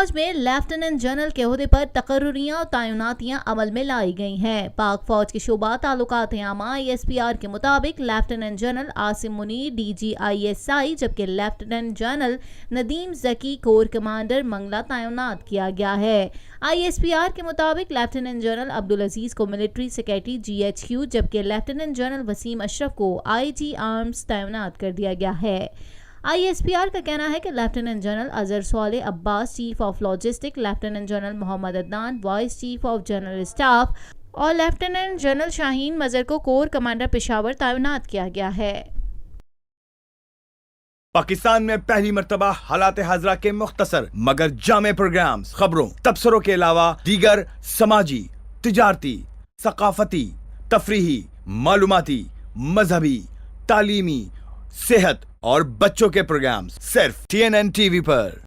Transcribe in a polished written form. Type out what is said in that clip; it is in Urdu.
فوج میں لیفٹیننٹ جنرل کے عہدے پر تقرریاں اور تعیناتیاں عمل میں لائی گئی ہیں۔ پاک فوج کے شعبہ تعلقات عامہ ISPR کے مطابق lieutenant general Asim Munir DG ISI جبکہ لیفٹیننٹ جنرل ندیم ذکی کور کمانڈر منگلہ تعینات کیا گیا ہے۔ ISPR کے مطابق لیفٹیننٹ جنرل عبدالعزیز کو ملٹری سیکرٹری GHQ جبکہ لیفٹیننٹ جنرل وسیم اشرف کو IG آرمز تعینات کر دیا گیا ہے۔ ISPR کا کہنا ہے کہ lieutenant general Azhar Saleh Abbas chief of logistic, lieutenant general Muhammad Adnan vice chief of general staff اور لیفٹیننٹ جنرل شاہین مظہر کو کور کمانڈر پشاور تعینات کیا گیا ہے۔ پاکستان میں پہلی مرتبہ حالات حاضرہ کے مختصر مگر جامع پروگرامز، خبروں، تبصروں کے علاوہ دیگر سماجی، تجارتی، ثقافتی، تفریحی، معلوماتی، مذہبی، تعلیمی، صحت اور بچوں کے پروگرامز صرف TNN TV پر۔